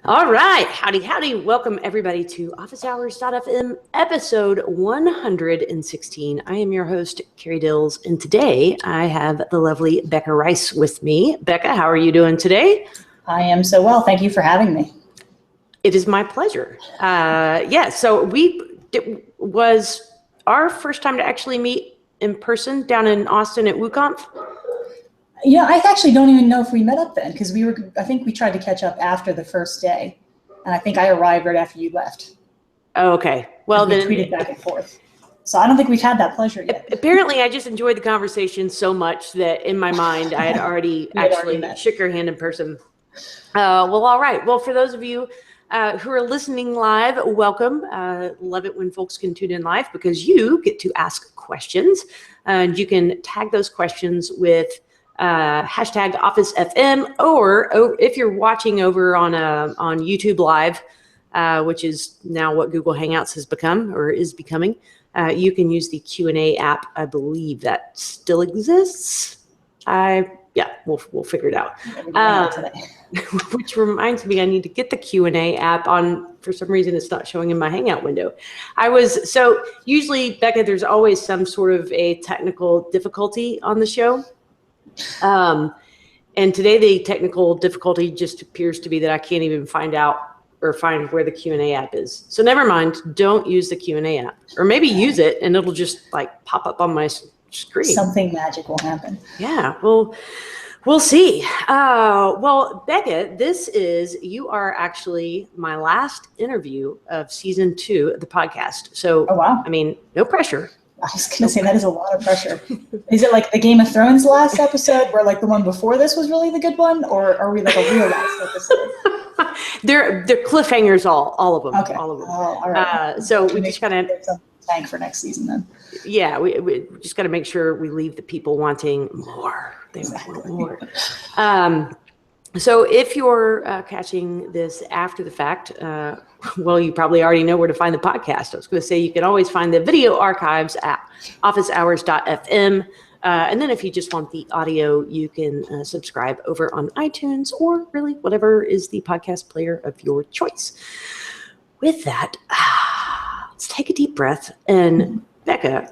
All right. Howdy, howdy. Welcome, everybody, to OfficeHours.fm, episode 116. I am your host, Carrie Dills, and today I have the lovely Beka Rice with me. Becca, how are you doing today? I am so well. Thank you for having me. It is my pleasure. So it was our first time to actually meet in person down in Austin at WooCommerce. Yeah, I actually don't even know if we met up then, because I think we tried to catch up after the first day, and I think I arrived right after you left. Oh, okay. Well, then we tweeted back and forth. So I don't think we've had that pleasure yet. Apparently, I just enjoyed the conversation so much that in my mind, I had already shook your hand in person. Well, all right. Well, for those of you who are listening live, welcome. Love it when folks can tune in live because you get to ask questions, and you can tag those questions with hashtag OfficeFM, or if you're watching over on YouTube Live, which is now what Google Hangouts has become or is becoming, you can use the Q&A app. I believe that still exists. We'll figure it out. Which reminds me, I need to get the Q&A app on. For some reason, it's not showing in my Hangout window. Usually, Becca, there's always some sort of a technical difficulty on the show. And today the technical difficulty just appears to be that I can't even find where the Q&A app is. So never mind, don't use the Q&A app, or maybe use it and it'll just like pop up on my screen. Something magic will happen. Yeah, well, we'll see. Well, Becca, you are actually my last interview of season 2 of the podcast. So, oh, wow. I mean, no pressure. I was going to say that is a lot of pressure. Is it like the Game of Thrones last episode where like the one before this was really the good one, or are we like a real last episode? They're cliffhangers, all of them. Okay. All of them. Oh, all right. So we just kind of thank for next season then. Yeah, we just got to make sure we leave the people wanting more. They want more. So if you're catching this after the fact, well, you probably already know where to find the podcast. I was going to say you can always find the video archives at officehours.fm. And then if you just want the audio, you can subscribe over on iTunes or really whatever is the podcast player of your choice. With that, let's take a deep breath. And Becca,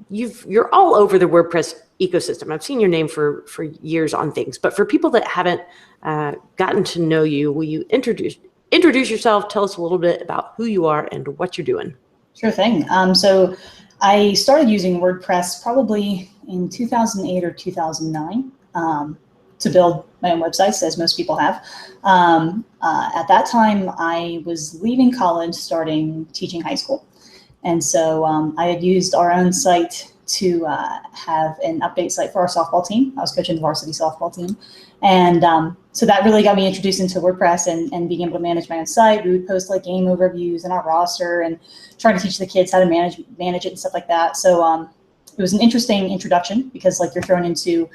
you're all over the WordPress ecosystem. I've seen your name for years on things, but for people that haven't gotten to know you, will you introduce yourself? Tell us a little bit about who you are and what you're doing. Sure thing. So I started using WordPress probably in 2008 or 2009 to build my own websites, as most people have. At that time, I was leaving college, starting teaching high school. And so I had used our own site to have an update site for our softball team. I was coaching the varsity softball team. And so that really got me introduced into WordPress and being able to manage my own site. We would post like game overviews and our roster and try to teach the kids how to manage it and stuff like that. So it was an interesting introduction because like you're thrown into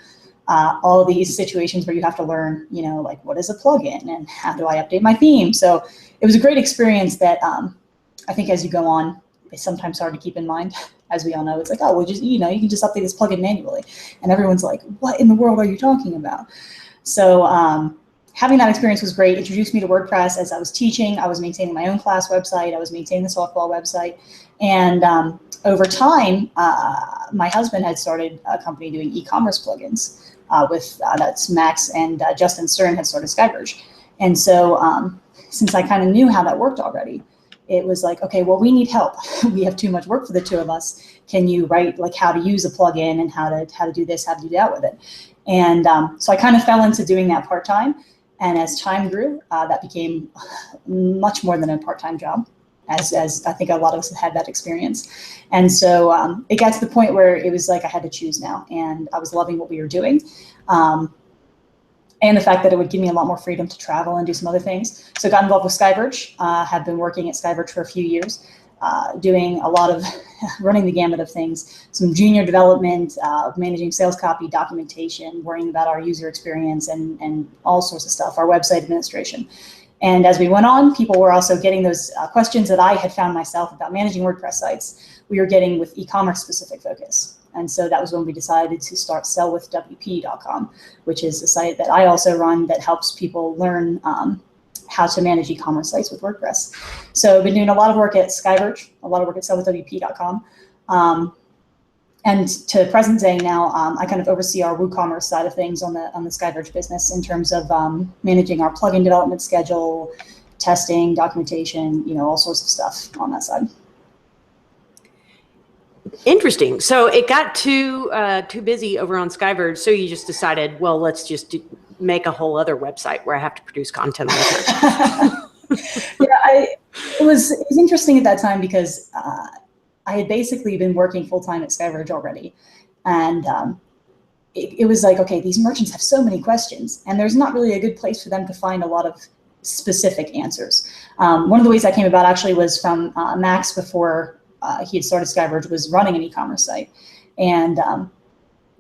all of these situations where you have to learn, like what is a plugin and how do I update my theme? So it was a great experience that I think as you go on, it's sometimes hard to keep in mind. As we all know, it's like, oh, well, just, you can just update this plugin manually. And everyone's like, what in the world are you talking about? So having that experience was great. Introduced me to WordPress. As I was teaching, I was maintaining my own class website. I was maintaining the softball website. And over time, my husband had started a company doing e-commerce plugins that's Max and Justin Stern had started SkyVerge. And so since I kind of knew how that worked already, it was like, okay, well, we need help. We have too much work for the two of us. Can you write like how to use a plugin and how to do this, how to do that with it? And so I kind of fell into doing that part-time. And as time grew, that became much more than a part-time job, as I think a lot of us have had that experience. And so it got to the point where it was like I had to choose now. And I was loving what we were doing. And the fact that it would give me a lot more freedom to travel and do some other things. So got involved with SkyVerge, have been working at SkyVerge for a few years, doing a lot of running the gamut of things, some junior development, managing sales copy, documentation, worrying about our user experience and all sorts of stuff, our website administration. And as we went on, people were also getting those questions that I had found myself about managing WordPress sites. We were getting with e-commerce specific focus. And so that was when we decided to start sellwithwp.com, which is a site that I also run that helps people learn how to manage e-commerce sites with WordPress. So I've been doing a lot of work at SkyVerge, a lot of work at sellwithwp.com. And to present day now, I kind of oversee our WooCommerce side of things on the SkyVerge business in terms of managing our plugin development schedule, testing, documentation, all sorts of stuff on that side. Interesting. So it got too busy over on SkyVerge, so you just decided, well, let's just make a whole other website where I have to produce content all the time. Yeah, it was interesting at that time because I had basically been working full-time at SkyVerge already. And it was like, okay, these merchants have so many questions and there's not really a good place for them to find a lot of specific answers. One of the ways that came about actually was from Max before he had started SkyVerge, was running an e-commerce site. And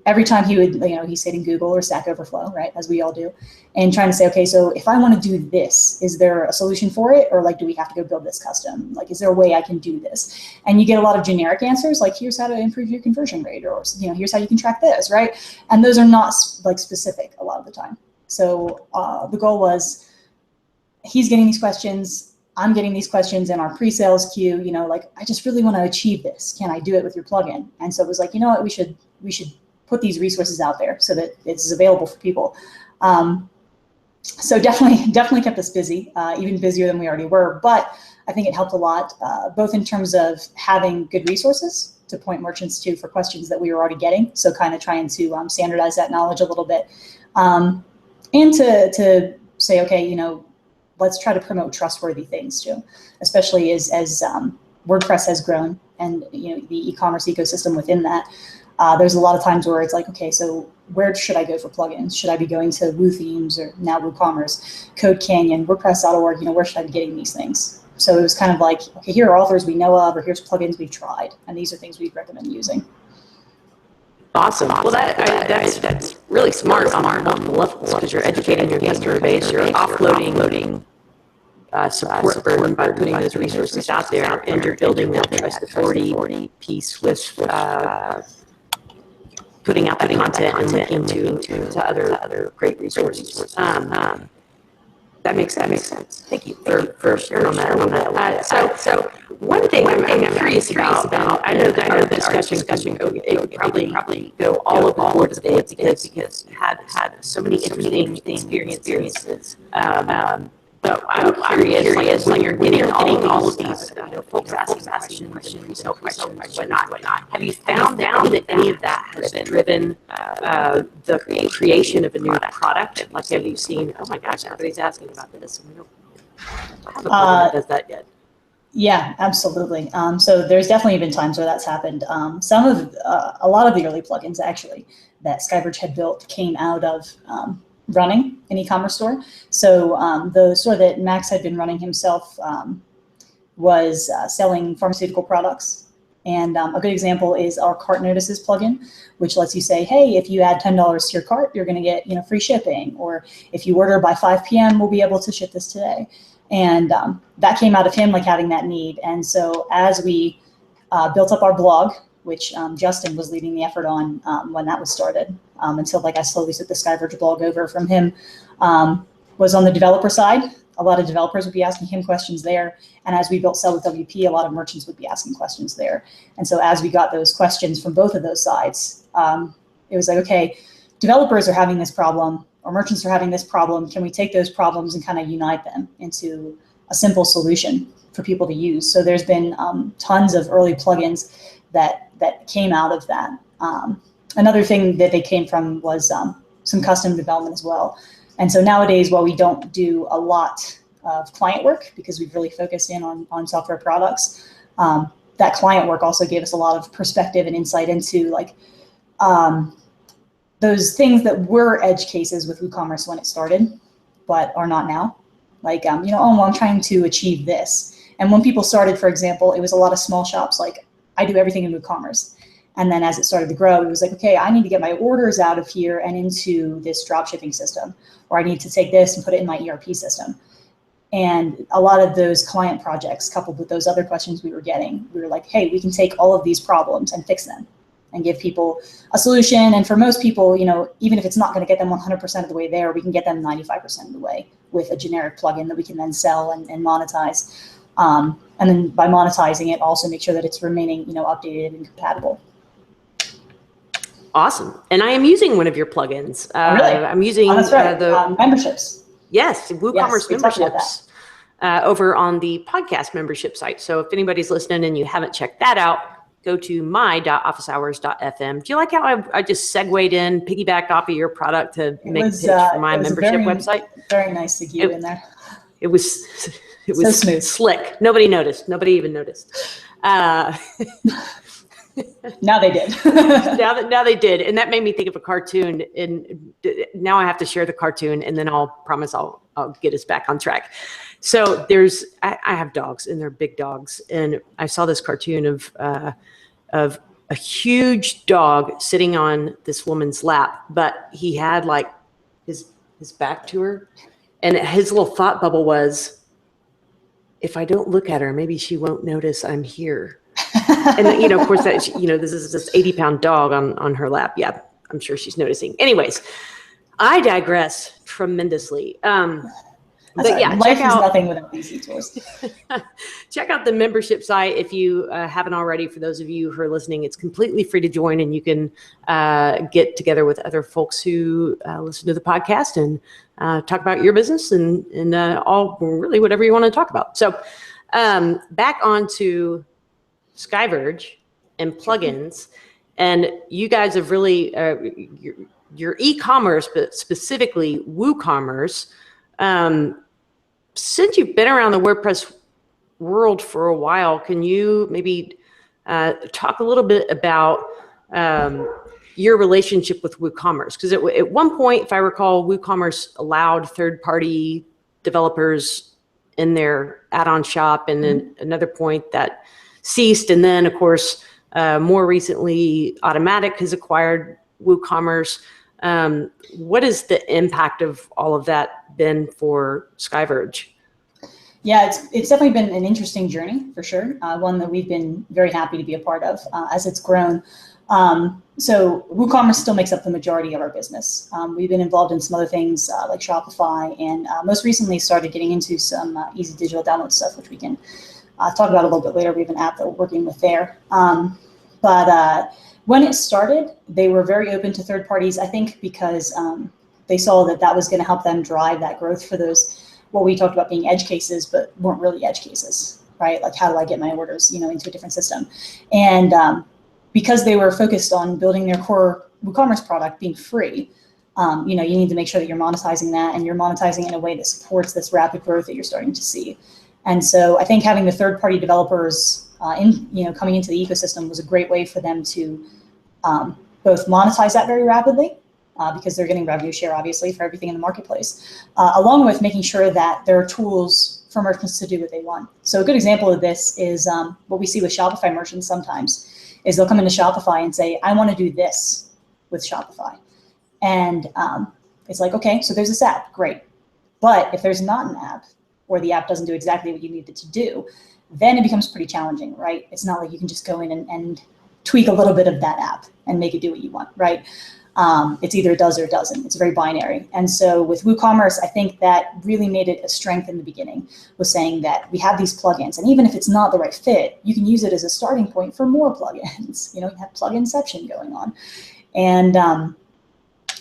every time he would, he's hitting Google or Stack Overflow, right, as we all do, and trying to say, okay, so if I want to do this, is there a solution for it? Or like, do we have to go build this custom? Like, is there a way I can do this? And you get a lot of generic answers, like, here's how to improve your conversion rate, or, here's how you can track this, right? And those are not like specific a lot of the time. So the goal was, he's getting these questions, I'm getting these questions in our pre-sales queue, like, I just really want to achieve this. Can I do it with your plugin? And so it was like, you know what, we should put these resources out there so that it's available for people. So definitely kept us busy, even busier than we already were. But I think it helped a lot, both in terms of having good resources to point merchants to for questions that we were already getting. So kind of trying to standardize that knowledge a little bit, and to say, okay, let's try to promote trustworthy things too, especially as WordPress has grown and the e-commerce ecosystem within that. There's a lot of times where it's like, okay, so where should I go for plugins? Should I be going to Woo Themes or now WooCommerce, Code Canyon, WordPress.org? Where should I be getting these things? So it was kind of like, okay, here are authors we know of, or here's plugins we've tried, and these are things we'd recommend using. Awesome. Well, that's really smart on multiple levels, because you're educating your customer base, you're offloading support burden by putting those resources out there, and you're building that trust authority piece with putting out that content and linking to other great resources. That makes sense. Thank you for sharing on that. So one thing I'm curious about, I know that our discussion it would probably go all over the board today because you had so many interesting experiences. But I'm curious when you're getting all of these folks asking questions, whatnot. Have you found that any of that has driven the creation of a new product? Like, have you seen, oh my gosh, everybody's asking about this, and we don't have a plugin that does that yet? Yeah, absolutely. So there's definitely been times where that's happened. A lot of the early plugins actually that SkyVerge had built came out of running an e-commerce store. So the store that Max had been running himself was selling pharmaceutical products. And a good example is our cart notices plugin, which lets you say, hey, if you add $10 to your cart, you're going to get free shipping. Or if you order by 5 p.m., we'll be able to ship this today. And that came out of him having that need. And so as we built up our blog, which Justin was leading the effort on when that was started, until I slowly took the SkyVerge blog over from him, was on the developer side. A lot of developers would be asking him questions there. And as we built Sell with WP, a lot of merchants would be asking questions there. And so as we got those questions from both of those sides, it was like, okay, developers are having this problem, or merchants are having this problem. Can we take those problems and kind of unite them into a simple solution for people to use? So there's been tons of early plugins that came out of that. Another thing that they came from was some custom development as well. And so nowadays, while we don't do a lot of client work because we've really focused in on software products, that client work also gave us a lot of perspective and insight into those things that were edge cases with WooCommerce when it started, but are not now. I'm trying to achieve this. And when people started, for example, it was a lot of small shops, like, I do everything in WooCommerce. And then as it started to grow, it was like, okay, I need to get my orders out of here and into this drop shipping system, or I need to take this and put it in my ERP system. And a lot of those client projects, coupled with those other questions we were getting, we were like, hey, we can take all of these problems and fix them and give people a solution. And for most people, even if it's not going to get them 100% of the way there, we can get them 95% of the way with a generic plugin that we can then sell and monetize. And then by monetizing it, also make sure that it's remaining, updated and compatible. Awesome. And I am using one of your plugins. Oh, really? I'm using that's right. the memberships. Yes, WooCommerce memberships over on the podcast membership site. So if anybody's listening and you haven't checked that out, go to my.officehours.fm. Do you like how I just segued in, piggybacked off of your product to make a pitch for my membership website? Very nice to get in there. It was so smooth. Slick. Nobody noticed. Nobody even noticed. Now they did. now they did, and that made me think of a cartoon. And now I have to share the cartoon, and then I'll promise I'll get us back on track. So I have dogs, and they're big dogs, and I saw this cartoon of a huge dog sitting on this woman's lap, but he had like his back to her, and his little thought bubble was, if I don't look at her, maybe she won't notice I'm here. And of course, that this is this 80-pound dog on her lap. Yeah, I'm sure she's noticing. Anyways, I digress tremendously. But yeah, life is nothing without these detours. Check out the membership site if you haven't already. For those of you who are listening, it's completely free to join, and you can get together with other folks who listen to the podcast and talk about your business and all really whatever you want to talk about. So back on to SkyVerge and plugins, and you guys have really your e-commerce, but specifically WooCommerce. Since you've been around the WordPress world for a while, can you maybe talk a little bit about your relationship with WooCommerce? Because at one point, if I recall, WooCommerce allowed third-party developers in their add-on shop, and then another point that ceased. And then, of course, more recently, Automatic has acquired WooCommerce. What is the impact of all of that been for SkyVerge? Yeah, it's definitely been an interesting journey for sure. One that we've been very happy to be a part of as it's grown. So WooCommerce still makes up the majority of our business. We've been involved in some other things like Shopify, and most recently started getting into some easy digital download stuff, which we can talk about a little bit later. We have an app that we're working with there. But when it started, they were very open to third parties, I think because they saw that was going to help them drive that growth for those, what we talked about being edge cases, but weren't really edge cases, right? Like, how do I get my orders, into a different system? And because they were focused on building their core WooCommerce product being free, you need to make sure that you're monetizing that, and you're monetizing in a way that supports this rapid growth that you're starting to see. And so I think having the third-party developers coming into the ecosystem was a great way for them to both monetize that very rapidly, because they're getting revenue share, obviously, for everything in the marketplace, along with making sure that there are tools for merchants to do what they want. So a good example of this is what we see with Shopify merchants sometimes is they'll come into Shopify and say, I want to do this with Shopify. And it's like, okay, so there's this app, great. But if there's not an app, or the app doesn't do exactly what you need it to do, then it becomes pretty challenging, right? It's not like you can just go in and tweak a little bit of that app and make it do what you want, right? It's either it does or it doesn't. It's very binary. And so with WooCommerce, I think that really made it a strength in the beginning, was saying that we have these plugins, and even if it's not the right fit, you can use it as a starting point for more plugins. You have pluginception going on. And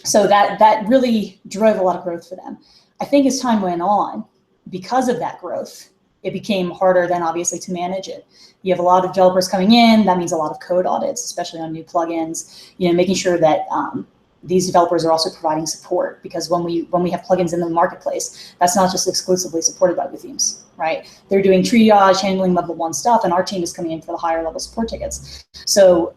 so that really drove a lot of growth for them. I think as time went on, because of that growth, it became harder then obviously to manage it. You have a lot of developers coming in. That means a lot of code audits, especially on new plugins, making sure that these developers are also providing support, because when we have plugins in the marketplace, that's not just exclusively supported by WooThemes, right? They're doing triage, handling level 1 stuff, and our team is coming in for the higher level support tickets. So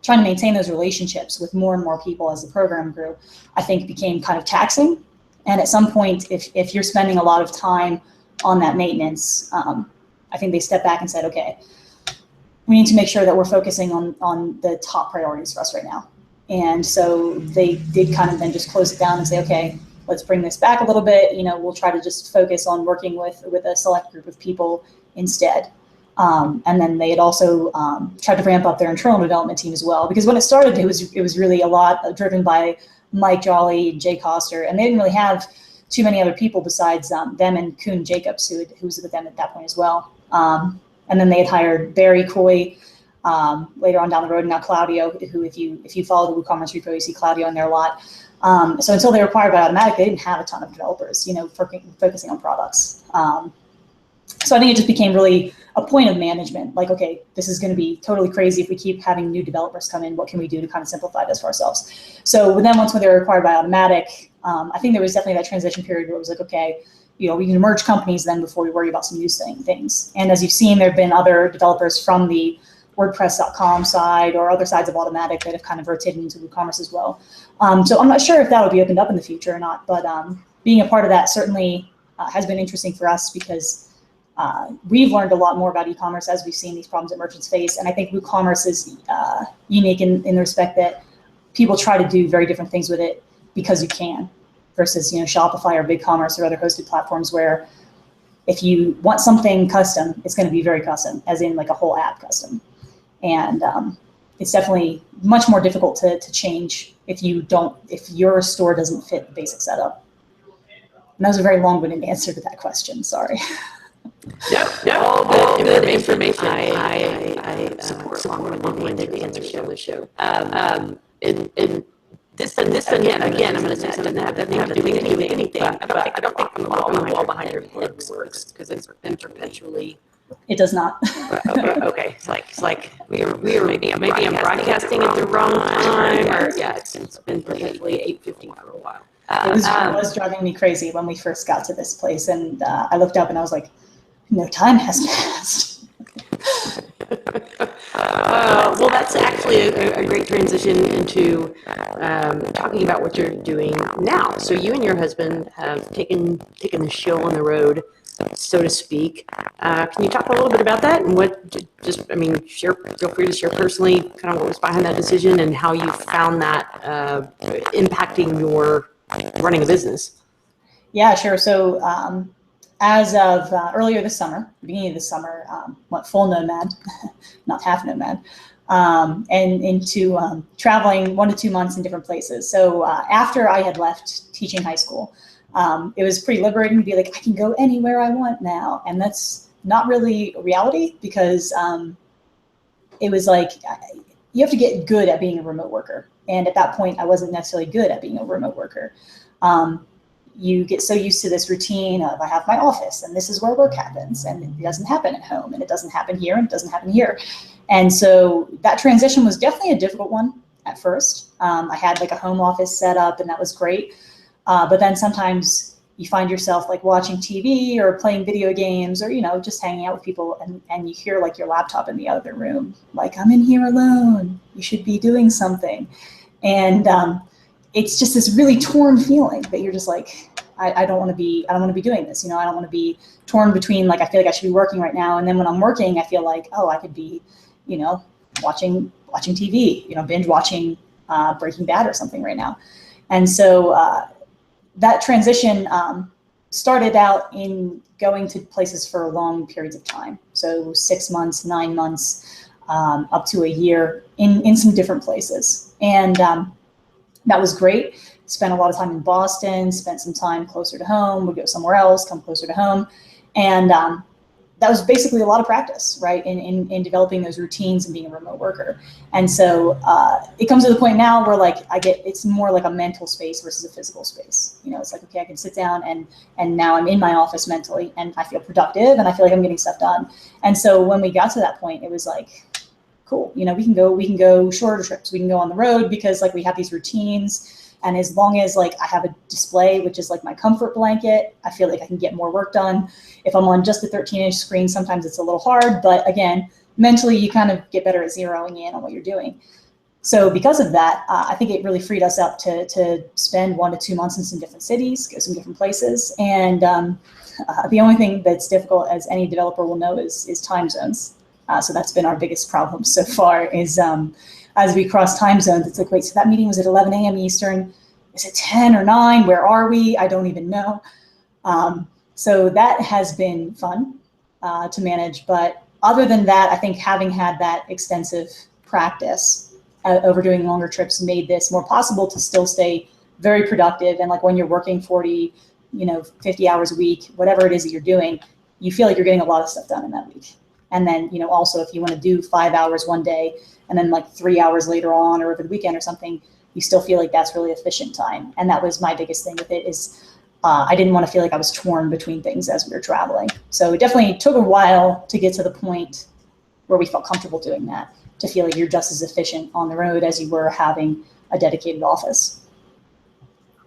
trying to maintain those relationships with more and more people as the program grew, I think became kind of taxing. And at some point, if you're spending a lot of time on that maintenance, I think they stepped back and said, okay, we need to make sure that we're focusing on the top priorities for us right now. And so they did kind of then just close it down and say, okay, let's bring this back a little bit. We'll try to just focus on working with a select group of people instead. And then they had also tried to ramp up their internal development team as well, because when it started, it was really a lot driven by Mike Jolly, Jay Coster, and they didn't really have too many other people besides them and Kuhn Jacobs, who was with them at that point as well. And then they had hired Barry Coy later on down the road, and now Claudio, who if you follow the WooCommerce repo, you see Claudio in there a lot. So until they were acquired by Automatic, they didn't have a ton of developers, focusing on products. So I think it just became really a point of management. Like, okay, this is going to be totally crazy if we keep having new developers come in. What can we do to kind of simplify this for ourselves? So then once when they were acquired by Automatic, I think there was definitely that transition period where it was like, okay, we can merge companies then before we worry about some new things. And as you've seen, there have been other developers from the WordPress.com side or other sides of Automatic that have kind of rotated into WooCommerce as well. So I'm not sure if that will be opened up in the future or not, but being a part of that certainly has been interesting for us because we've learned a lot more about e-commerce as we've seen these problems that merchants face. And I think WooCommerce is unique in the respect that people try to do very different things with it because you can, versus Shopify or BigCommerce or other hosted platforms where if you want something custom, it's going to be very custom, as in like a whole app custom. And it's definitely much more difficult to change if your store doesn't fit the basic setup. And that was a very long-winded answer to that question. Sorry. No, all good information. I support long-winded answers on the show. And this again, I'm going to say something that doesn't have to do with anything. But I don't think the wall behind your head works because it's been perpetually. It does not. Okay, it's like we were maybe I'm broadcasting at the wrong time, or it's been perpetually 8:50 for a while. It was driving me crazy when we first got to this place, and I looked up and I was like, no time has passed. Well, that's actually a great transition into talking about what you're doing now. So you and your husband have taken the show on the road, so to speak. Can you talk a little bit about that and feel free to share personally kind of what was behind that decision and how you found that impacting your running a business? Yeah, sure. So as of earlier this summer, beginning of this summer, went full nomad, not half nomad, and into traveling 1 to 2 months in different places. So after I had left teaching high school, it was pretty liberating to be like, I can go anywhere I want now. And that's not really a reality because it was like, you have to get good at being a remote worker. And at that point, I wasn't necessarily good at being a remote worker. You get so used to this routine of I have my office and this is where work happens and it doesn't happen at home and it doesn't happen here and it doesn't happen here. And so that transition was definitely a difficult one at first. I had like a home office set up and that was great. But then sometimes you find yourself like watching TV or playing video games or, just hanging out with people and you hear like your laptop in the other room, like I'm in here alone, you should be doing something. And it's just this really torn feeling that you're just like, I don't want to be doing this. I don't want to be torn between like, I feel like I should be working right now. And then when I'm working, I feel like, oh, I could be, watching TV, binge watching Breaking Bad or something right now. And so that transition started out in going to places for long periods of time. So 6 months, 9 months, up to a year in some different places. And that was great. Spent a lot of time in Boston, spent some time closer to home, would go somewhere else, come closer to home. And that was basically a lot of practice, right, in developing those routines and being a remote worker. And so it comes to the point now where like it's more like a mental space versus a physical space. It's like, okay, I can sit down and now I'm in my office mentally and I feel productive and I feel like I'm getting stuff done. And so when we got to that point, it was like, cool, we can go shorter trips, we can go on the road because like we have these routines. And as long as like I have a display, which is like my comfort blanket, I feel like I can get more work done. If I'm on just a 13-inch screen, sometimes it's a little hard, but again, mentally you kind of get better at zeroing in on what you're doing. So because of that, I think it really freed us up to spend 1 to 2 months in some different cities, go some different places. And the only thing that's difficult, as any developer will know, is time zones. So that's been our biggest problem so far is as we cross time zones, it's like, wait, so that meeting was at 11 a.m. Eastern. Is it 10 or 9? Where are we? I don't even know. So that has been fun to manage. But other than that, I think having had that extensive practice over doing longer trips made this more possible to still stay very productive. And like when you're working 40 50 hours a week, whatever it is that you're doing, you feel like you're getting a lot of stuff done in that week. And then, also if you want to do 5 hours one day and then like 3 hours later on or over the weekend or something, you still feel like that's really efficient time. And that was my biggest thing with it is I didn't want to feel like I was torn between things as we were traveling. So it definitely took a while to get to the point where we felt comfortable doing that, to feel like you're just as efficient on the road as you were having a dedicated office.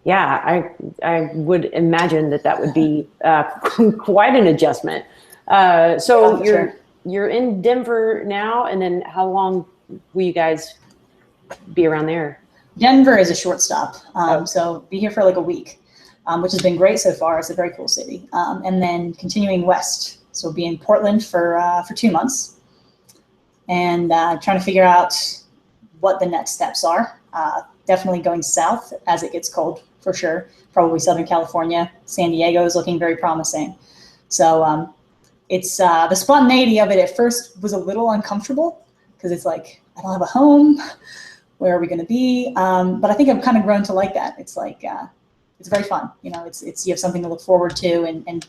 Yeah, I would imagine that would be quite an adjustment. So you're in Denver now, and then how long will you guys be around there? Denver is a short stop, so be here for like a week, which has been great so far. It's a very cool city, and then continuing west. So we'll be in Portland for 2 months, and trying to figure out what the next steps are. Definitely going south as it gets cold, for sure. Probably Southern California. San Diego is looking very promising. So it's the spontaneity of it at first was a little uncomfortable because it's like, I don't have a home. Where are we going to be? But I think I've kind of grown to like that. It's like, it's very fun. It's you have something to look forward to, and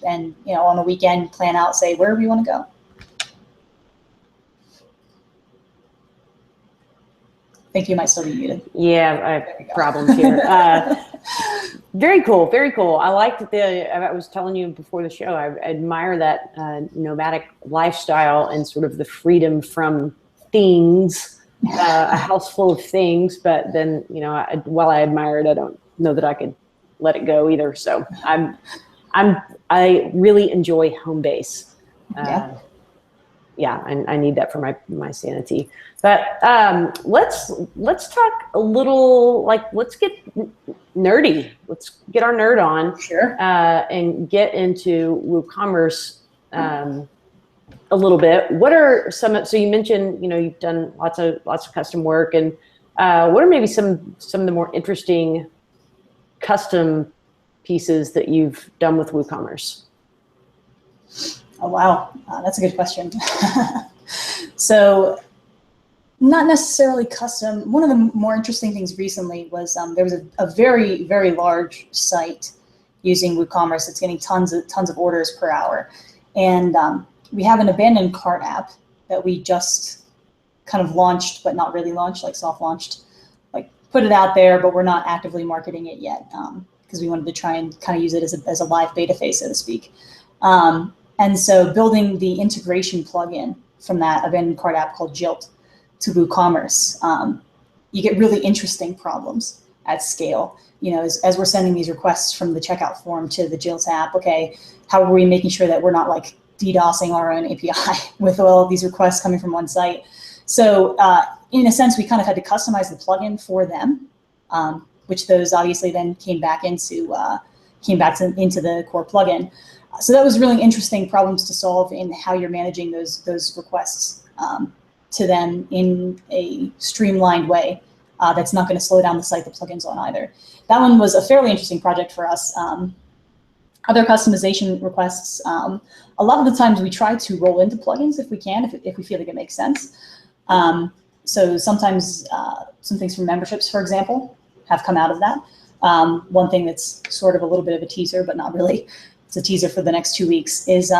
on the weekend plan out, say where we want to go. I think you might still be muted. Yeah, I have problems here. Very cool, very cool. I liked I was telling you before the show, I admire that nomadic lifestyle and sort of the freedom from things, a house full of things. But then, while I admire it, I don't know that I could let it go either. So I really enjoy home base. I need that for my sanity. But let's talk a little, let's get nerdy. Let's get our nerd on. Sure. And get into WooCommerce a little bit. What are so you mentioned, you've done lots of custom work, and what are maybe some of the more interesting custom pieces that you've done with WooCommerce? Oh, wow. That's a good question. So not necessarily custom. One of the more interesting things recently was there was a very, very large site using WooCommerce that's getting tons of orders per hour. And we have an abandoned cart app that we just kind of launched, but not really launched, like soft launched, like put it out there, but we're not actively marketing it yet because we wanted to try and kind of use it as a live beta phase, so to speak. And so building the integration plugin from that abandoned cart app called Jilt to WooCommerce, you get really interesting problems at scale. As we're sending these requests from the checkout form to the Jilt app, okay, how are we making sure that we're not like DDoSing our own API with all of these requests coming from one site? So in a sense, we kind of had to customize the plugin for them, which those obviously then came back into the core plugin. So that was really interesting problems to solve in how you're managing those requests to them in a streamlined way that's not going to slow down the site the plugin's on either. That one was a fairly interesting project for us. Other customization requests, a lot of the times we try to roll into plugins if we can, if we feel like it makes sense. So sometimes some things from memberships, for example, have come out of that. One thing that's sort of a little bit of a teaser, but not really, it's a teaser for the next 2 weeks, is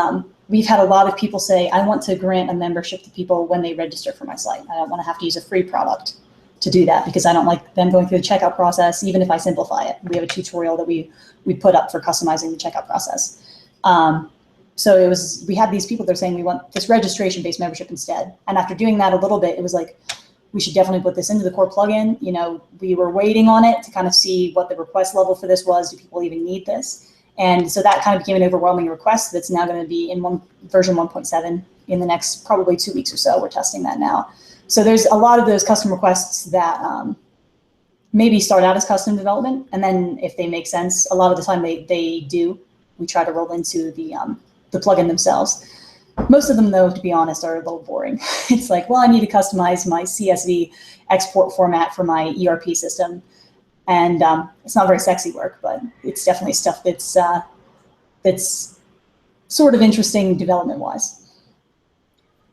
we've had a lot of people say, I want to grant a membership to people when they register for my site. I don't want to have to use a free product to do that because I don't like them going through the checkout process, even if I simplify it. We have a tutorial that we put up for customizing the checkout process. So we had these people that are saying we want this registration-based membership instead. And after doing that a little bit, it was like, we should definitely put this into the core plugin. We were waiting on it to kind of see what the request level for this was. Do people even need this? And so that kind of became an overwhelming request that's now going to be in version 1.7 in the next probably 2 weeks or so. We're testing that now. So there's a lot of those custom requests that maybe start out as custom development, and then if they make sense, a lot of the time they do. We try to roll into the plugin themselves. Most of them, though, to be honest, are a little boring. It's like, well, I need to customize my CSV export format for my ERP system. And it's not very sexy work, but it's definitely stuff that's sort of interesting development-wise.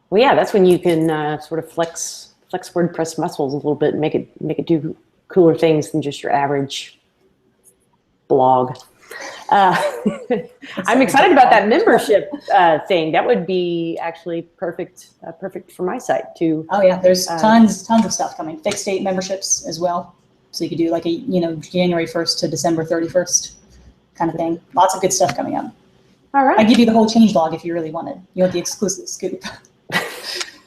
Well, yeah, that's when you can sort of flex WordPress muscles a little bit and make it do cooler things than just your average blog. I'm excited about that membership thing. That would be actually perfect for my site too. Oh yeah, there's tons of stuff coming. Fixed date memberships as well. So you could do like a, January 1st to December 31st kind of thing. Lots of good stuff coming up. All right. I give you the whole changelog if you really wanted. You want the exclusive scoop.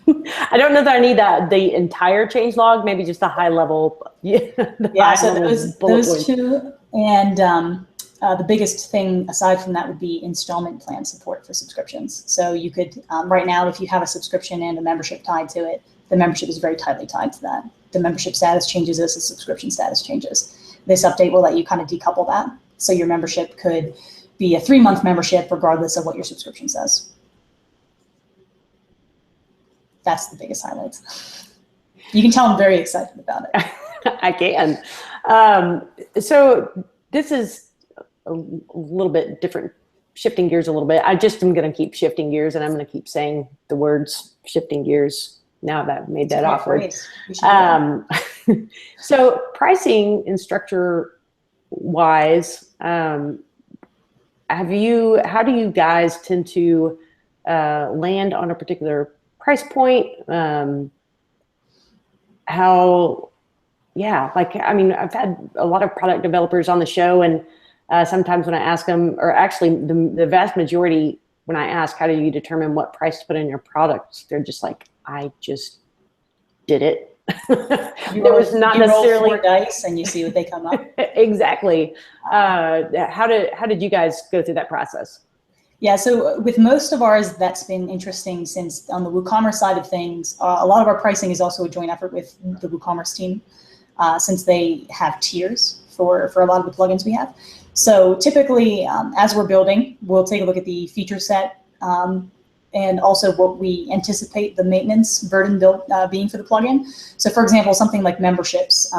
I don't know that I need the entire changelog, maybe just a high level. So those two, and the biggest thing aside from that would be installment plan support for subscriptions. So you could, right now, if you have a subscription and a membership tied to it, the membership is very tightly tied to that. The membership status changes as the subscription status changes. This update will let you kind of decouple that. So your membership could be a 3-month membership regardless of what your subscription says. That's the biggest highlights. You can tell I'm very excited about it. I can. So this is a little bit different, shifting gears a little bit. I just am going to keep shifting gears, and I'm going to keep saying the words shifting gears now that I've made that awkward. So pricing and structure wise, how do you guys tend to land on a particular price point? I've had a lot of product developers on the show, and sometimes when I ask them, or actually the vast majority, when I ask, how do you determine what price to put in your products? They're just like, I just did it. You roll 4 dice and you see what they come up. Exactly. How did you guys go through that process? Yeah, so with most of ours, that's been interesting since on the WooCommerce side of things, a lot of our pricing is also a joint effort with the WooCommerce team, since they have tiers for a lot of the plugins we have. So typically, as we're building, we'll take a look at the feature set and also what we anticipate the maintenance burden being for the plugin. So for example, something like memberships,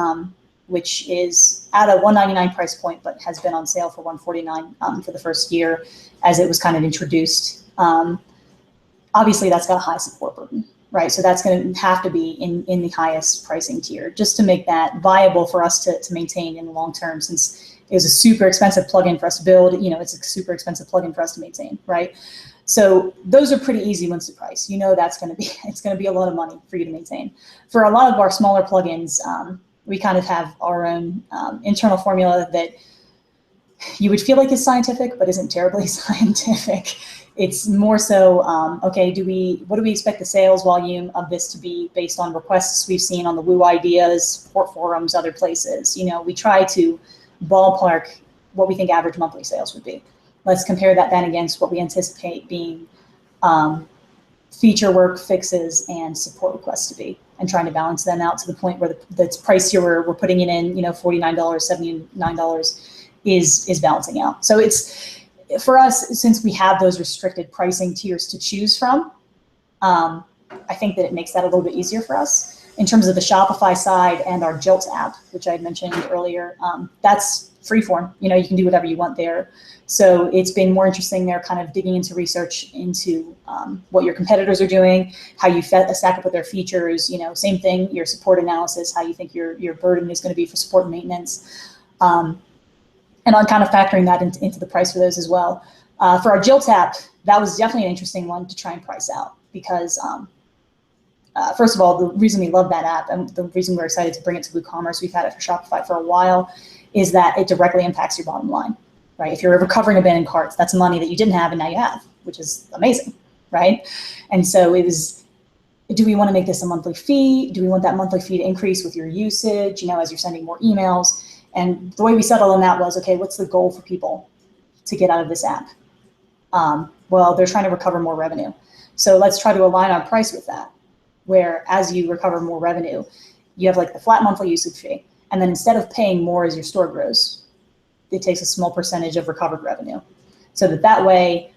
which is at a $199 price point, but has been on sale for $149 for the first year as it was kind of introduced. Obviously, that's got a high support burden, right? So that's going to have to be in the highest pricing tier just to make that viable for us to maintain in the long term, since it was a super expensive plugin for us to build. It's a super expensive plugin for us to maintain, right? So those are pretty easy ones to price. It's going to be a lot of money for you to maintain. For a lot of our smaller plugins, we kind of have our own internal formula that you would feel like is scientific, but isn't terribly scientific. It's more so, okay, what do we expect the sales volume of this to be based on requests we've seen on the Woo Ideas, support forums, other places. We try to ballpark what we think average monthly sales would be. Let's compare that then against what we anticipate being feature work, fixes, and support requests to be, and trying to balance them out to the point where the price here we're putting it in, $49, $79 is balancing out. So it's, for us, since we have those restricted pricing tiers to choose from, I think that it makes that a little bit easier for us. In terms of the Shopify side and our Jilt app, which I had mentioned earlier, that's freeform. You can do whatever you want there. So it's been more interesting there, kind of digging into research into what your competitors are doing, how you stack up with their features, same thing, your support analysis, how you think your burden is going to be for support and maintenance. And on kind of factoring that into the price for those as well. For our Jilt app, that was definitely an interesting one to try and price out because, first of all, the reason we love that app and the reason we're excited to bring it to WooCommerce, we've had it for Shopify for a while, is that it directly impacts your bottom line, right? If you're ever covering abandoned carts, that's money that you didn't have and now you have, which is amazing, right? And so it was, do we want to make this a monthly fee? Do we want that monthly fee to increase with your usage, as you're sending more emails? And the way we settled on that was, okay, what's the goal for people to get out of this app? Well, they're trying to recover more revenue. So let's try to align our price with that, where as you recover more revenue, you have like the flat monthly usage fee. And then instead of paying more as your store grows, it takes a small percentage of recovered revenue. So that way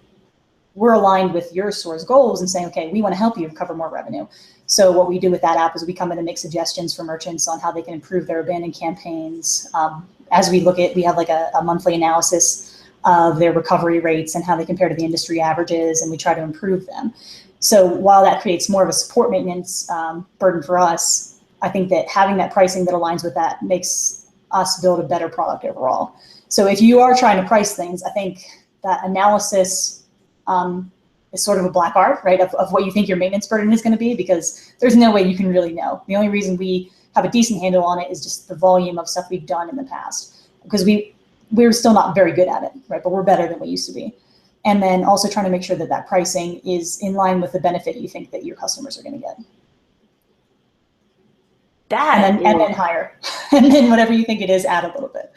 we're aligned with your store's goals and saying, okay, we want to help you recover more revenue. So what we do with that app is we come in and make suggestions for merchants on how they can improve their abandoned campaigns. As we have like a monthly analysis of their recovery rates and how they compare to the industry averages, and we try to improve them. So while that creates more of a support maintenance burden for us, I think that having that pricing that aligns with that makes us build a better product overall. So if you are trying to price things, I think that analysis is sort of a black art, right, of what you think your maintenance burden is going to be, because there's no way you can really know. The only reason we have a decent handle on it is just the volume of stuff we've done in the past, because we're still not very good at it, right, but we're better than we used to be. And then also trying to make sure that that pricing is in line with the benefit you think that your customers are going to get. And then higher. And then whatever you think it is, add a little bit.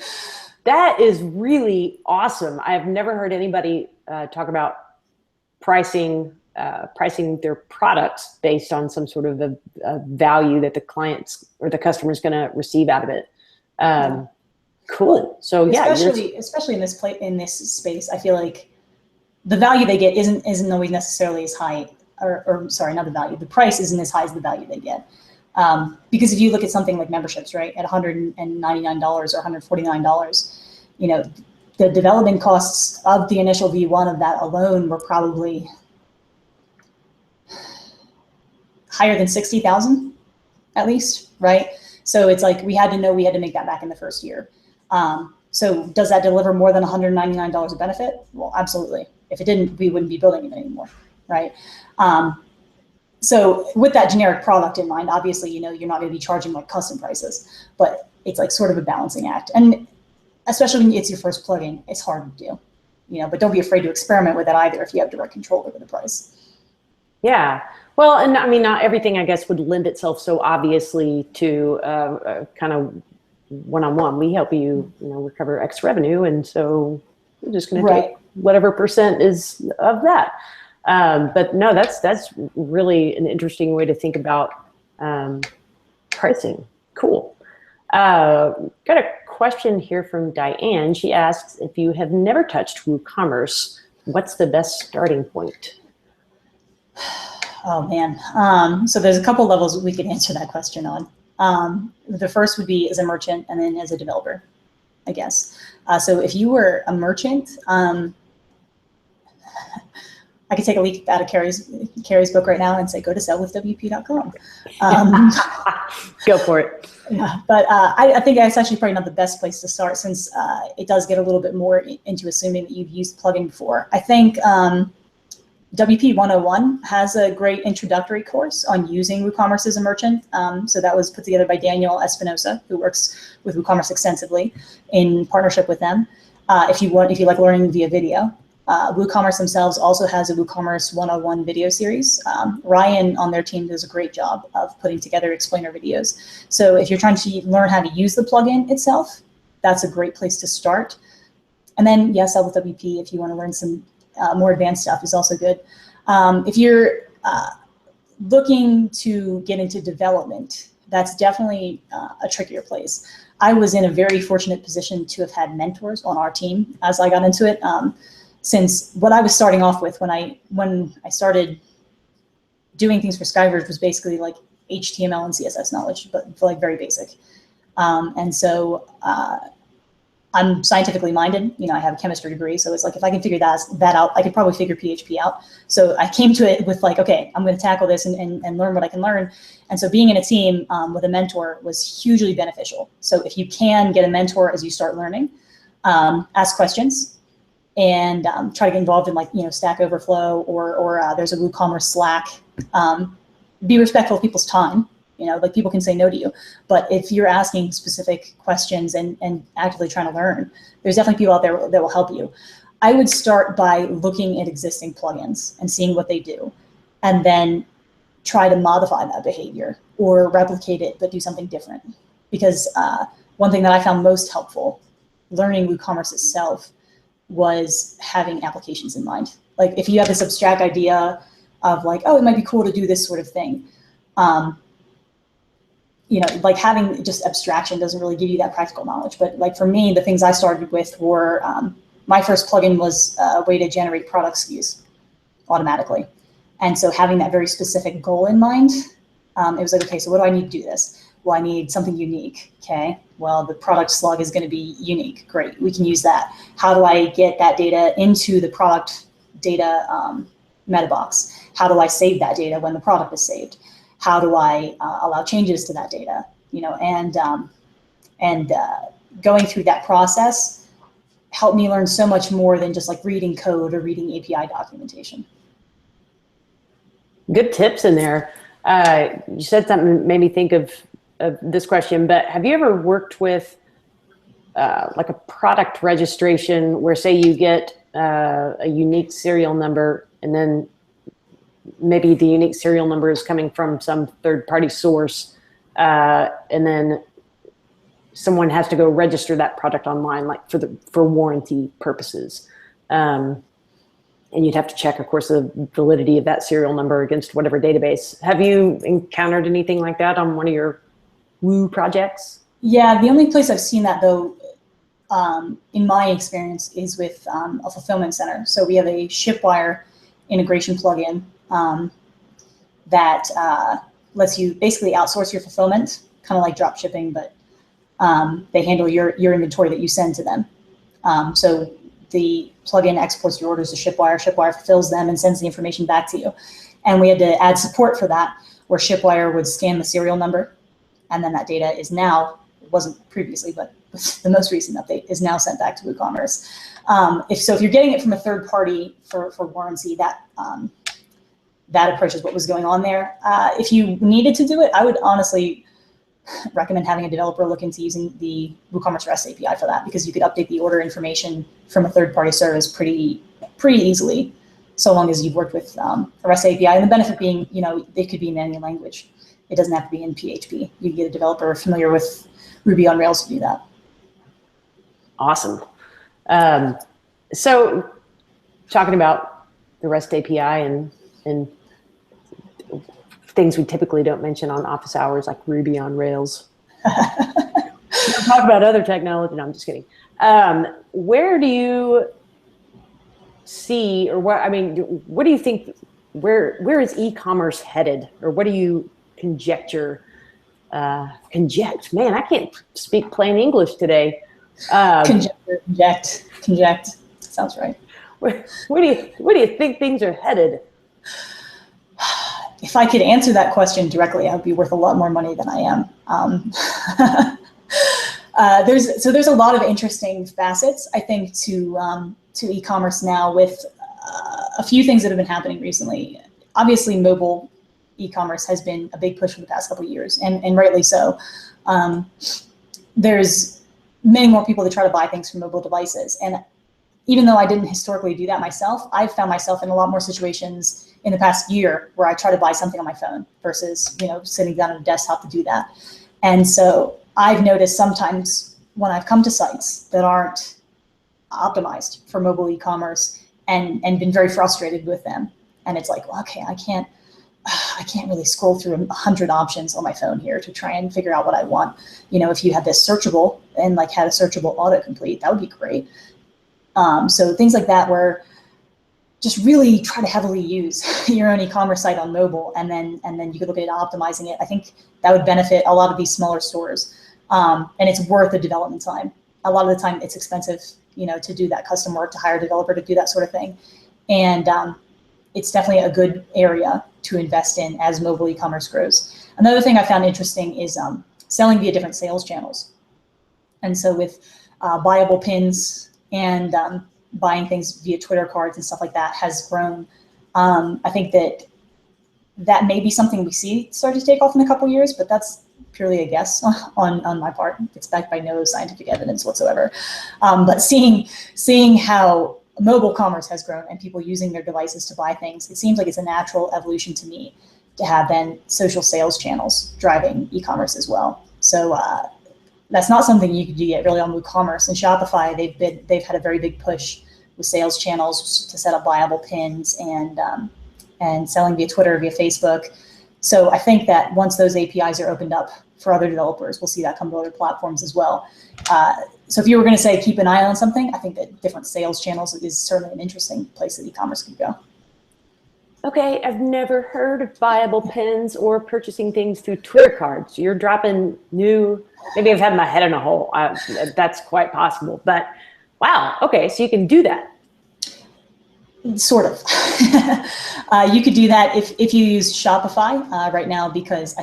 That is really awesome. I've never heard anybody talk about pricing their products based on some sort of a value that the clients or the customer is going to receive out of it. Cool. So yeah, especially in this space, I feel like the value they get isn't always necessarily as high, or sorry, not the value. The price isn't as high as the value they get. Because if you look at something like memberships, right, at $199 or $149, you know, the development costs of the initial V1 of that alone were probably higher than 60,000 at least, right? So it's like we had to know we had to make that back in the first year. So does that deliver more than $199 of benefit? Well, absolutely. If it didn't, we wouldn't be building it anymore, right? So with that generic product in mind, obviously, you know, you're not going to be charging like custom prices, but it's like sort of a balancing act. And especially when it's your first plugin, it's hard to do, you know, but don't be afraid to experiment with it either if you have direct control over the price. Yeah. Well, and I mean, not everything, I guess, would lend itself so obviously to kind of one-on-one. We help you, you know, recover X revenue. And so we're just going to take whatever percent is of that. But no, that's really an interesting way to think about pricing. Cool. Got a question here from Diane. She asks, if you have never touched WooCommerce, what's the best starting point? Oh man. So there's a couple levels we could answer that question on. The first would be as a merchant and then as a developer, I guess. So if you were a merchant, I could take a leak out of Carrie's book right now and say, go to sellwithwp.com. Go for it. Yeah, but I think that's actually probably not the best place to start, since it does get a little bit more into assuming that you've used the plugin before. I think WP 101 has a great introductory course on using WooCommerce as a merchant. So that was put together by Daniel Espinosa, who works with WooCommerce extensively in partnership with them. If you like learning via video. WooCommerce themselves also has a WooCommerce 101 video series. Ryan on their team does a great job of putting together explainer videos. So if you're trying to learn how to use the plugin itself, that's a great place to start. And then, yes, Sell with WP, if you want to learn some more advanced stuff, is also good. If you're looking to get into development, that's definitely a trickier place. I was in a very fortunate position to have had mentors on our team as I got into it. Since what I was starting off with when I started doing things for SkyVerge was basically like HTML and CSS knowledge, but like very basic. And so I'm scientifically minded. You know, I have a chemistry degree, so it's like if I can figure that out, I could probably figure PHP out. So I came to it with like, okay, I'm going to tackle this and learn what I can learn. And so being in a team with a mentor was hugely beneficial. So if you can get a mentor as you start learning, ask questions. And try to get involved in, like, you know, Stack Overflow or there's a WooCommerce Slack. Be respectful of people's time. You know, like, people can say no to you. But if you're asking specific questions and actively trying to learn, there's definitely people out there that will help you. I would start by looking at existing plugins and seeing what they do, and then try to modify that behavior or replicate it, but do something different. Because one thing that I found most helpful learning WooCommerce itself was having applications in mind. Like, if you have this abstract idea of like, oh, it might be cool to do this sort of thing, you know, like having just abstraction doesn't really give you that practical knowledge. But like for me, the things I started with were, my first plugin was a way to generate product SKUs automatically. And so having that very specific goal in mind, it was like, okay, so what do I need to do this? Well, I need something unique. Okay, well, the product slug is going to be unique. Great, we can use that. How do I get that data into the product data meta box? How do I save that data when the product is saved? How do I allow changes to that data? You know, and going through that process helped me learn so much more than just like reading code or reading API documentation. Good tips in there. You said something that made me think of this question, but have you ever worked with like a product registration where, say, you get a unique serial number, and then maybe the unique serial number is coming from some third-party source, and then someone has to go register that product online, like for warranty purposes. And you'd have to check, of course, the validity of that serial number against whatever database. Have you encountered anything like that on one of your Woo projects? Yeah, the only place I've seen that, though, in my experience, is with a fulfillment center. So we have a Shipwire integration plugin that lets you basically outsource your fulfillment, kind of like drop shipping, but they handle your inventory that you send to them. So the plugin exports your orders to Shipwire. Shipwire fulfills them and sends the information back to you. And we had to add support for that, where Shipwire would scan the serial number, and then that data is now, it wasn't previously, but with the most recent update, is now sent back to WooCommerce. If you're getting it from a third party for warranty, that approach is what was going on there. If you needed to do it, I would honestly recommend having a developer look into using the WooCommerce REST API for that, because you could update the order information from a third-party service pretty easily, so long as you've worked with a REST API. And the benefit being, it could be in any language. It doesn't have to be in PHP. You can get a developer familiar with Ruby on Rails to do that. Awesome. So talking about the REST API and things we typically don't mention on office hours, like Ruby on Rails. Talk about other technology. No, I'm just kidding. Where do you see, or what do you think, where is e-commerce headed, or what do you conject? Man, I can't speak plain English today. Conject. Sounds right. Where do you think things are headed? If I could answer that question directly, I would be worth a lot more money than I am. There's a lot of interesting facets, I think, to e-commerce now, with a few things that have been happening recently. Obviously, mobile e-commerce has been a big push for the past couple of years, and rightly so. There's many more people that try to buy things from mobile devices. And even though I didn't historically do that myself, I've found myself in a lot more situations in the past year where I try to buy something on my phone versus, sitting down at a desktop to do that. And so I've noticed sometimes when I've come to sites that aren't optimized for mobile e-commerce and been very frustrated with them. And it's like, well, okay, I can't really scroll through 100 options on my phone here to try and figure out what I want. If you had this searchable and like had a searchable autocomplete, that would be great. So things like that, where just really try to heavily use your own e-commerce site on mobile, and then you could look at optimizing it. I think that would benefit a lot of these smaller stores, and it's worth the development time. A lot of the time, it's expensive, to do that custom work, to hire a developer to do that sort of thing, and it's definitely a good area to invest in as mobile e-commerce grows. Another thing I found interesting is selling via different sales channels, and so with buyable pins and buying things via Twitter cards and stuff like that has grown. I think that may be something we see start to take off in a couple of years, but that's purely a guess on my part. It's backed by no scientific evidence whatsoever. But seeing how mobile commerce has grown and people using their devices to buy things, it seems like it's a natural evolution to me to have then social sales channels driving e-commerce as well. So that's not something you could do yet really on WooCommerce. And Shopify, they've had a very big push with sales channels to set up buyable pins and selling via Twitter, via Facebook. So I think that once those APIs are opened up for other developers, we'll see that come to other platforms as well. So if you were going to say keep an eye on something, I think that different sales channels is certainly an interesting place that e-commerce could go. Okay, I've never heard of buyable pins or purchasing things through Twitter cards. You're dropping new, maybe I've had my head in a hole. That's quite possible, but wow, okay, so you can do that. Sort of. You could do that if you use Shopify right now, because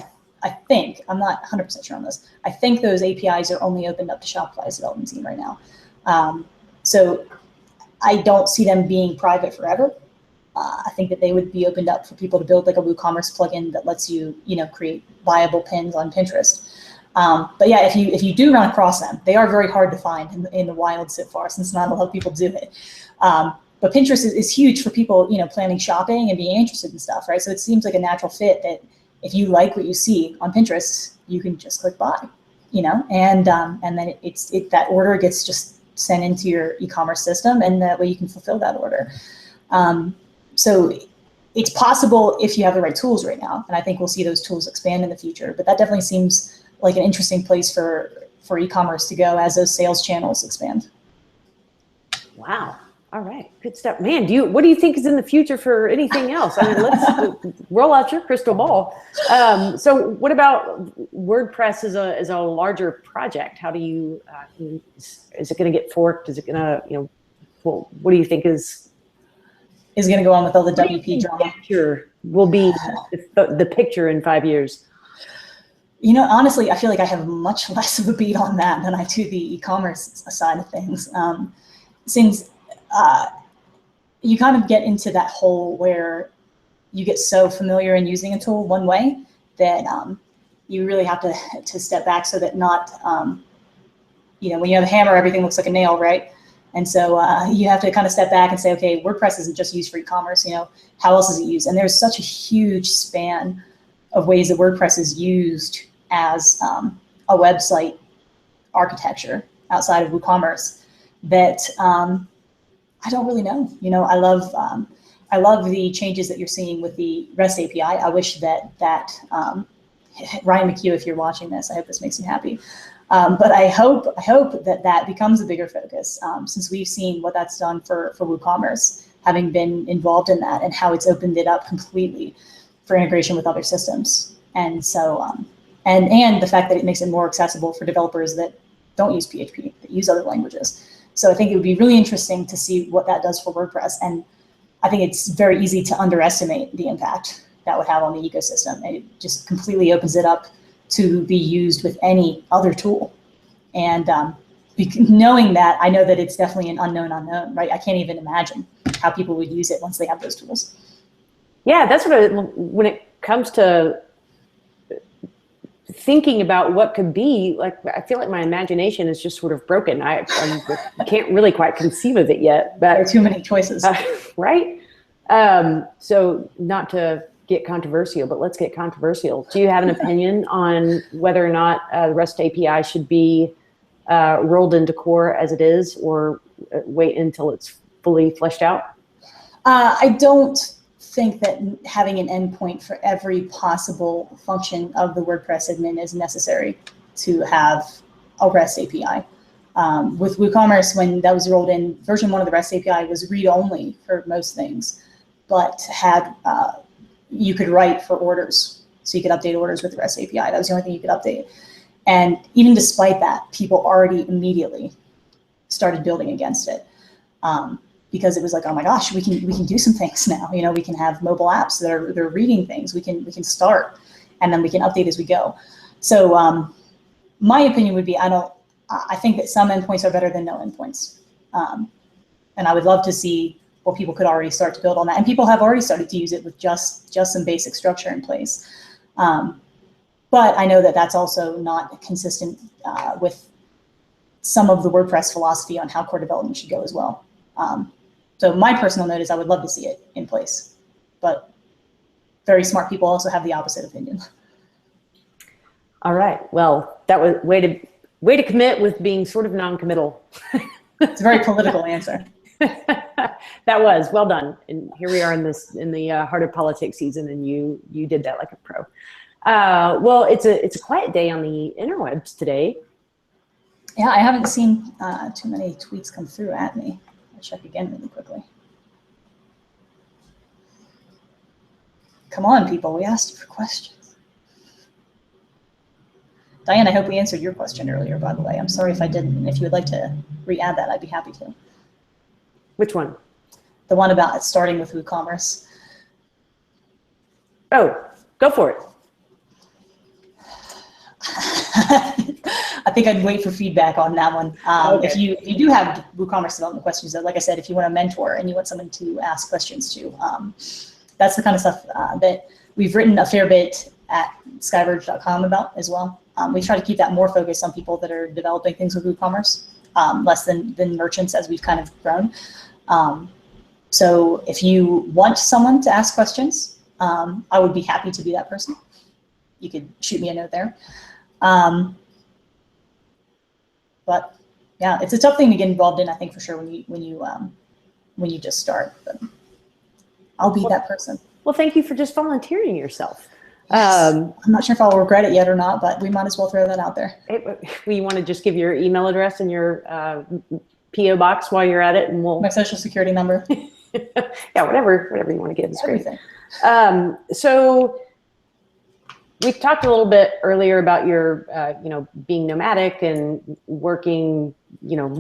I think, I'm not 100% sure on this, I think those APIs are only opened up to Shopify's development team right now. So I don't see them being private forever. I think that they would be opened up for people to build like a WooCommerce plugin that lets you, create viable pins on Pinterest. But yeah, if you do run across them, they are very hard to find in the wild so far, since not a lot of people do it. But Pinterest is huge for people, planning shopping and being interested in stuff, right? So it seems like a natural fit that if you like what you see on Pinterest, you can just click buy, and then that order gets just sent into your e-commerce system, and that way you can fulfill that order. So it's possible if you have the right tools right now, and I think we'll see those tools expand in the future. But that definitely seems like an interesting place for e-commerce to go as those sales channels expand. Wow. All right. Good stuff. Man, what do you think is in the future for anything else? I mean, let's roll out your crystal ball. So what about WordPress as a larger project? How do you, is it going to get forked? Is it going to, what do you think is going to go on with all the WP drama? Picture will be the picture in 5 years. Honestly, I feel like I have much less of a beat on that than I do the e-commerce side of things. Since you kind of get into that hole where you get so familiar in using a tool one way that you really have to step back, so that not, when you have a hammer, everything looks like a nail, right? And so you have to kind of step back and say, okay, WordPress isn't just used for e-commerce, how else is it used? And there's such a huge span of ways that WordPress is used as a website architecture outside of WooCommerce that I don't really know. I love the changes that you're seeing with the REST API. I wish that Ryan McHugh, if you're watching this, I hope this makes you happy. But I hope that becomes a bigger focus, since we've seen what that's done for WooCommerce, having been involved in that, and how it's opened it up completely for integration with other systems. And so, and the fact that it makes it more accessible for developers that don't use PHP, that use other languages. So I think it would be really interesting to see what that does for WordPress. And I think it's very easy to underestimate the impact that would have on the ecosystem. It just completely opens it up to be used with any other tool. And knowing that, I know that it's definitely an unknown, right? I can't even imagine how people would use it once they have those tools. Yeah, that's when it comes to thinking about what could be, like, I feel like my imagination is just sort of broken. I can't really quite conceive of it yet. But there are too many choices. Right? So not to get controversial, but let's get controversial. Do you have an opinion on whether or not the REST API should be rolled into core as it is, or wait until it's fully fleshed out? I don't think that having an endpoint for every possible function of the WordPress admin is necessary to have a REST API. With WooCommerce, when that was rolled in, version 1 of the REST API was read-only for most things, but had you could write for orders. So you could update orders with the REST API. That was the only thing you could update. And even despite that, people already immediately started building against it. Because it was like, oh my gosh, we can do some things now. We can have mobile apps that are reading things. We can start, and then we can update as we go. So my opinion would be, I think that some endpoints are better than no endpoints. And I would love to see what people could already start to build on that. And people have already started to use it with just some basic structure in place. But I know that that's also not consistent with some of the WordPress philosophy on how core development should go as well. So my personal note is I would love to see it in place, but very smart people also have the opposite opinion. All right. Well, that was way to commit with being sort of non-committal. It's a very political answer. That was well done. And here we are in the heart of politics season, and you did that like a pro. Well, it's a quiet day on the interwebs today. Yeah, I haven't seen too many tweets come through at me. I'll check again really quickly. Come on, people, we asked you for questions. Diane, I hope we answered your question earlier, by the way. I'm sorry if I didn't. If you would like to re-add that, I'd be happy to. Which one? The one about starting with WooCommerce. Oh, go for it. I think I'd wait for feedback on that one. Okay. If you do have WooCommerce development questions, like I said, if you want a mentor and you want someone to ask questions to, that's the kind of stuff that we've written a fair bit at SkyVerge.com about as well. We try to keep that more focused on people that are developing things with WooCommerce, less than merchants as we've kind of grown. So if you want someone to ask questions, I would be happy to be that person. You could shoot me a note there. But yeah, it's a tough thing to get involved in, I think, for sure, when you just start. But I'll be that person. Well, thank you for just volunteering yourself. Yes. I'm not sure if I'll regret it yet or not, but we might as well throw that out there. You want to just give your email address and your PO box while you're at it, and we'll my social security number. Yeah, whatever you want to give. Everything. So we've talked a little bit earlier about your, being nomadic and working,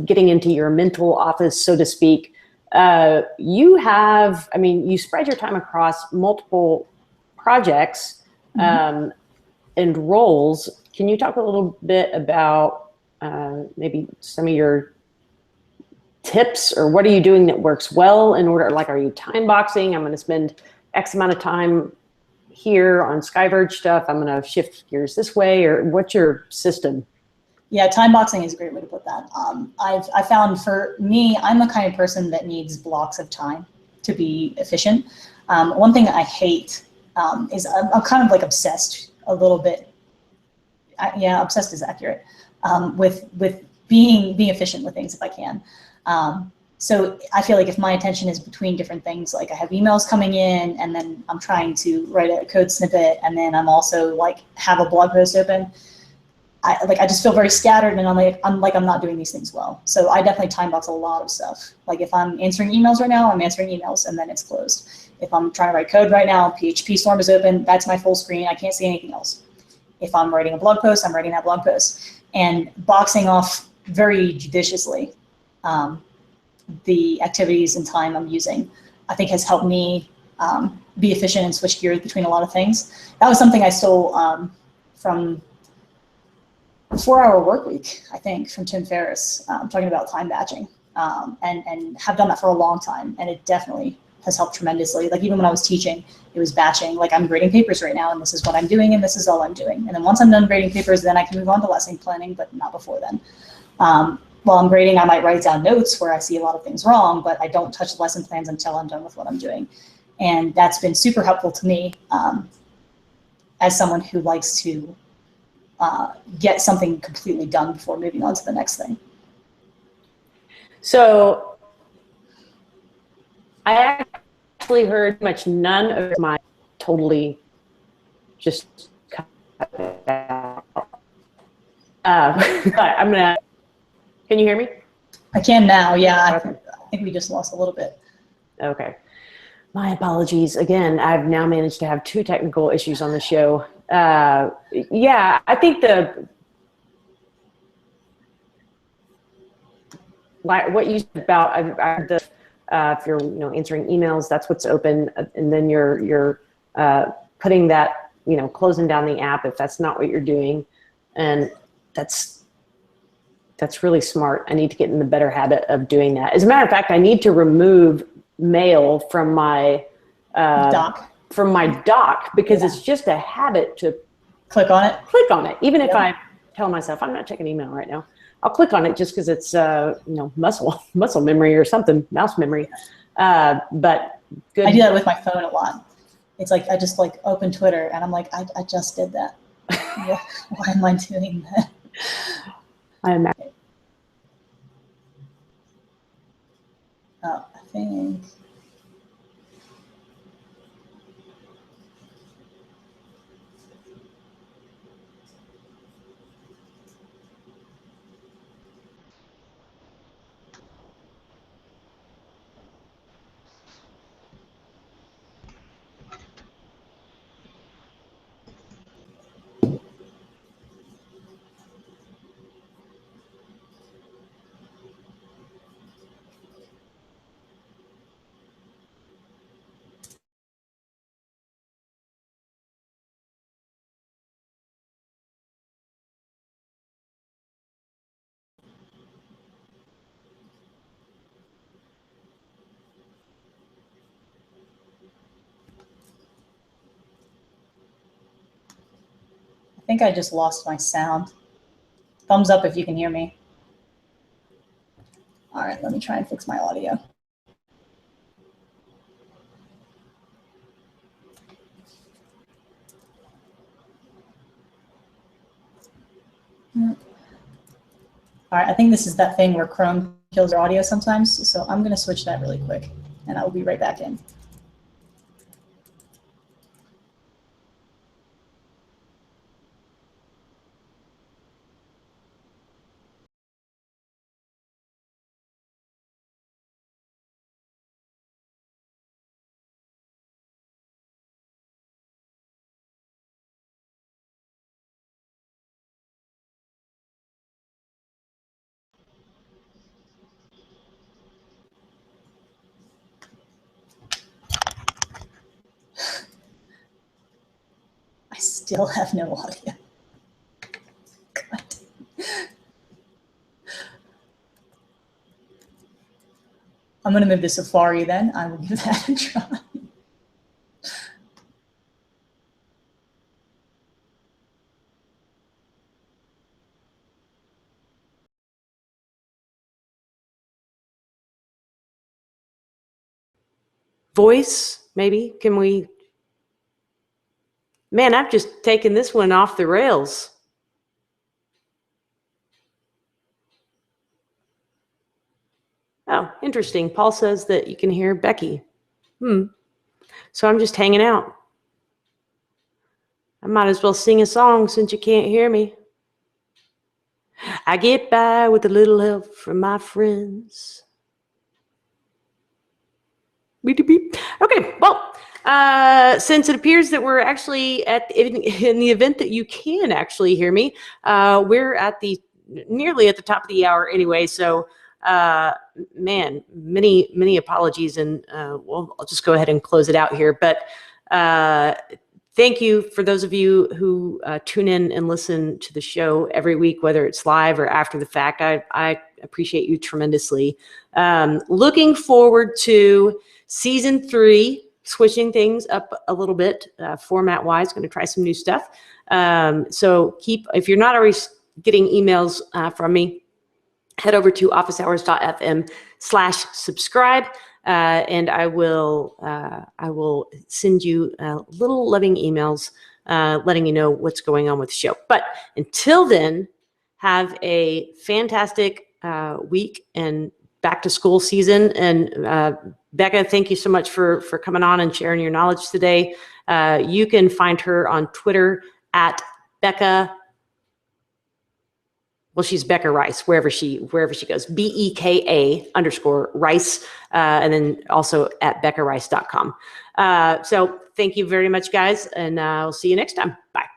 getting into your mental office, so to speak. You spread your time across multiple projects and roles. Can you talk a little bit about maybe some of your tips, or what are you doing that works well in order, like, are you time boxing? I'm going to spend X amount of time here on SkyVerge stuff. I'm going to shift gears this way, or what's your system? Yeah, time boxing is a great way to put that. I found for me, I'm the kind of person that needs blocks of time to be efficient. One thing I hate is I'm kind of like obsessed a little bit. Yeah, obsessed is accurate, with being efficient with things if I can. So I feel like if my attention is between different things, like I have emails coming in and then I'm trying to write a code snippet and then I'm also like have a blog post open, I just feel very scattered and I'm not doing these things well. So I definitely time box a lot of stuff. Like if I'm answering emails right now, I'm answering emails and then it's closed. If I'm trying to write code right now, PHP Storm is open, that's my full screen, I can't see anything else. If I'm writing a blog post, I'm writing that blog post. And boxing off very judiciously the activities and time I'm using, I think has helped me be efficient and switch gears between a lot of things. That was something I stole from 4-Hour Workweek, I think, from Tim Ferriss, talking about time batching, and have done that for a long time. And it definitely has helped tremendously. Like even when I was teaching, it was batching. Like I'm grading papers right now and this is what I'm doing and this is all I'm doing. And then once I'm done grading papers, then I can move on to lesson planning, but not before then. While I'm grading, I might write down notes where I see a lot of things wrong, but I don't touch lesson plans until I'm done with what I'm doing. And that's been super helpful to me as someone who likes to get something completely done before moving on to the next thing. So I actually heard much none of my totally just cut it out. I'm gonna. Can you hear me? I can now. Yeah, Okay. I think we just lost a little bit. Okay. My apologies. Again, I've now managed to have 2 technical issues on the show. Yeah, I think what you said about if you're answering emails, that's what's open, and then you're putting that closing down the app if that's not what you're doing, and that's really smart. I need to get in the better habit of doing that. As a matter of fact, I need to remove mail from my dock because it's just a habit to click on it. Even if I tell myself I'm not checking email right now, I'll click on it just because it's muscle memory or something, mouse memory. But good. I do that with my phone a lot. It's like I just open Twitter and I'm like, I just did that. Why am I doing that? I think. think I just lost my sound. Thumbs up if you can hear me. All right, let me try and fix my audio. All right, I think this is that thing where Chrome kills your audio sometimes, so I'm going to switch that really quick, and I will be right back in. I still have no audio. God. I'm going to move to Safari then. I will give that a try. Voice, maybe? Can we? Man, I've just taken this one off the rails. Oh, interesting. Paul says that you can hear Becky. So I'm just hanging out. I might as well sing a song since you can't hear me. I get by with a little help from my friends. Beep, beep. Okay, well, since it appears that we're actually in the event that you can actually hear me, we're at nearly at the top of the hour anyway. So, man, many apologies, and well, I'll just go ahead and close it out here. But thank you for those of you who tune in and listen to the show every week, whether it's live or after the fact. I appreciate you tremendously. Looking forward to Season 3, switching things up a little bit format-wise. Going to try some new stuff. So if you're not already getting emails from me, head over to officehours.fm/subscribe. And I will send you little loving emails letting you know what's going on with the show. But until then, have a fantastic week and back to school season. And Becca, thank you so much for coming on and sharing your knowledge today. You can find her on Twitter at Beka. Well, she's Beka Rice, wherever she goes, BEKA_Rice, and then also at BeccaRice.com. So thank you very much, guys, and I'll see you next time. Bye.